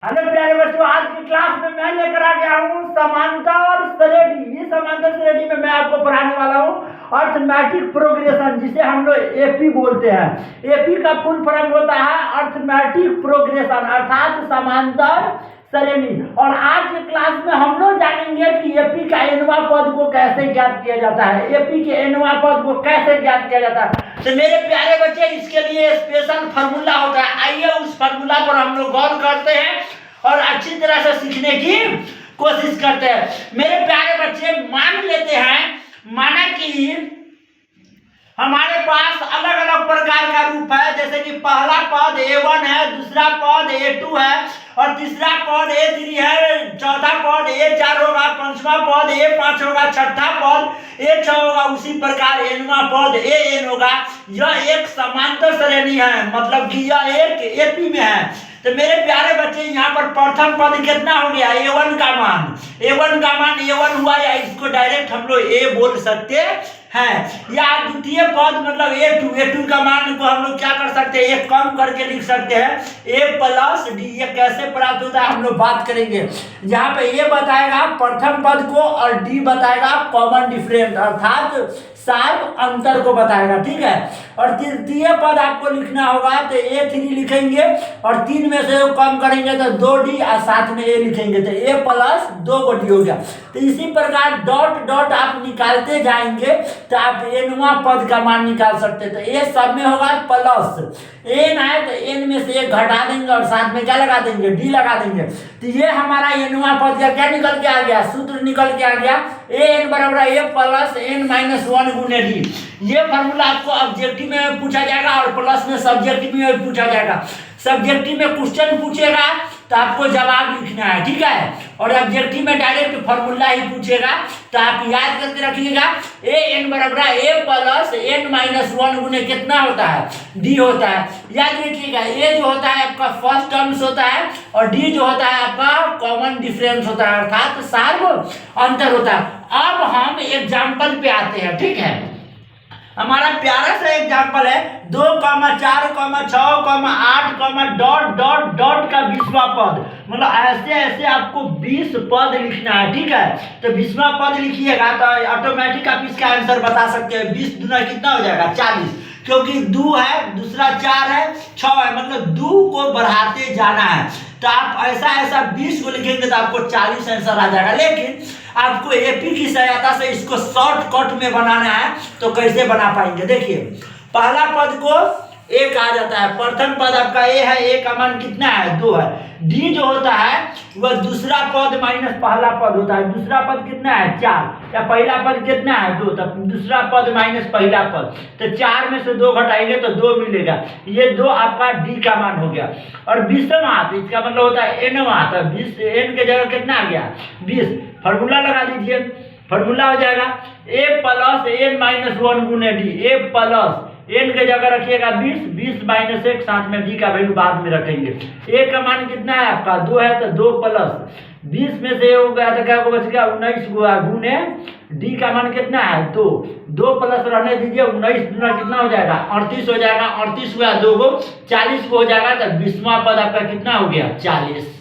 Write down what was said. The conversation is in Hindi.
हेलो प्यारे बच्चों, आज की क्लास में मैं लेकर आ गया हूँ समानता और श्रेणी। इस समांतर श्रेणी में मैं आपको पढ़ाने वाला हूँ अर्थमेटिक प्रोग्रेशन, जिसे हम लोग एपी बोलते हैं। एपी का फुल फॉर्म होता है अर्थमेटिक प्रोग्रेशन, अर्थात समांतर श्रेणी। और आज की क्लास में हम लोग जानेंगे कि एपी का एनवा पद को कैसे ज्ञात किया जाता है। एपी के एनवा पद को कैसे ज्ञात किया जाता है, तो मेरे प्यारे बच्चे इसके लिए स्पेशल फार्मूला होता है। आइए उस फार्मूला पर हम लोग गौर करते हैं और अच्छी तरह से सीखने की कोशिश करते हैं। मेरे प्यारे बच्चे, मान लेते हैं, माना कि हमारे पास अलग अलग प्रकार का रूप है। जैसे कि पहला पद A1 है, दूसरा पद A2 है और तीसरा पद A3 है, चौथा पद A4 होगा, पांचवा पद A5 होगा, छठा पद A6 होगा। उसी प्रकार एनवा पद AN होगा। यह एक समांतर श्रेणी है, मतलब कि यह एक एपी में है। तो मेरे प्यारे बच्चे, यहाँ पर प्रथम पद कितना हो गया? A1 का मान। A1 का मान A1 हुआ, या इसको डायरेक्ट हम लोग A बोल सकते हैं। या द्वितीय पद मतलब A2 का मान को हम लोग क्या कर सकते हैं? एक कम करके लिख सकते हैं A प्लस D। ये कैसे प्राप्त होता है हम लोग बात करेंगे। जहाँ पे A बताएगा प्रथम पद को और D बताएगा कॉमन डिफरेंस, अर्थात सार अंतर को बताएगा, ठीक है। और तृतीय पद आपको लिखना होगा तो A3 लिखेंगे और 3 में से कम करेंगे तो 2D और साथ में A लिखेंगे तो A प्लस 2 को D हो गया। तो इसी प्रकार डॉट डॉट आप निकालते जाएंगे तो आप एनवा पद का मान निकाल सकते हैं। तो A सब में होगा प्लस, N है तो N में से एक घटा देंगे और साथ में क्या लगा देंगे? D लगा देंगे। तो ये हमारा एनवा पद का क्या निकल के आ गया? सूत्र निकल के आ गया AN बराबर A प्लस N-1 गुने D। ये फार्मूला आपको ऑब्जेक्टिव में पूछा जाएगा और प्लस में सब्जेक्टिव में पूछा जाएगा। सब्जेक्टिव में क्वेश्चन पूछेगा तो आपको जवाब लिखना है, ठीक है। और ऑब्जेक्टिव में डायरेक्ट फार्मूला ही पूछेगा तो आप याद करके रखिएगा AN बराबर A प्लस N-1 गुने कितना होता है? D होता है। याद रखिएगा A जो होता है आपका फर्स्ट टर्म्स होता है और D जो होता है आपका कॉमन डिफरेंस होता है, अर्थात सार्व अंतर होता है। अब हम एग्जाम्पल पे आते हैं, ठीक है। हमारा प्यारा सा एग्जाम्पल है 2, 4, 6, 8, डॉट डॉट डॉट का 20वां पद। मतलब ऐसे ऐसे आपको 20 पद लिखना है, ठीक है। तो 20वां पद लिखिएगा तो ऑटोमेटिक आप इसका आंसर बता सकते हैं। 20 दूना कितना हो जाएगा? 40, क्योंकि 2 है, दूसरा 4 है, 6 है, मतलब 2 को बढ़ाते जाना है। तो आप ऐसा 20 को लिखेंगे तो आपको 40 आंसर आ जाएगा। लेकिन आपको एपी की सहायता से इसको शॉर्टकट में बनाना है तो कैसे बना पाएंगे? देखिए, पहला पद को A कहा जाता है। प्रथम पद आपका A है, A का मान कितना है? 2 है। D जो होता है वह दूसरा पद माइनस पहला पद होता है। दूसरा पद कितना है? 4। या पहला पद कितना है? 2। तब दूसरा पद माइनस पहला पद, तो 4 में से 2 घटाएंगे तो 2 मिलेगा। ये 2 आपका D का मान हो गया। और 20वां, तो इसका मतलब होता है N-वां। तो 20 N के जगह कितना आ गया? 20। फार्मूला लगा दीजिए, फार्मूला हो जाएगा A प्लस N-1 गुने D। A प्लस N के जगह रखिएगा 20, 20 माइनस 1, साथ में D का वैल्यू बाद में रखेंगे। A का मान कितना है आपका? 2 है तो 2 प्लस 20 में से हो गया तो क्या बच गया? 19 गुने D का मान कितना है? 2 प्लस रहने दीजिए, 19 दूना कितना हो जाएगा? 38 हो जाएगा। 38 हुआ 2 को 40 को हो जाएगा। तो 20वां पद आपका कितना हो गया? 40।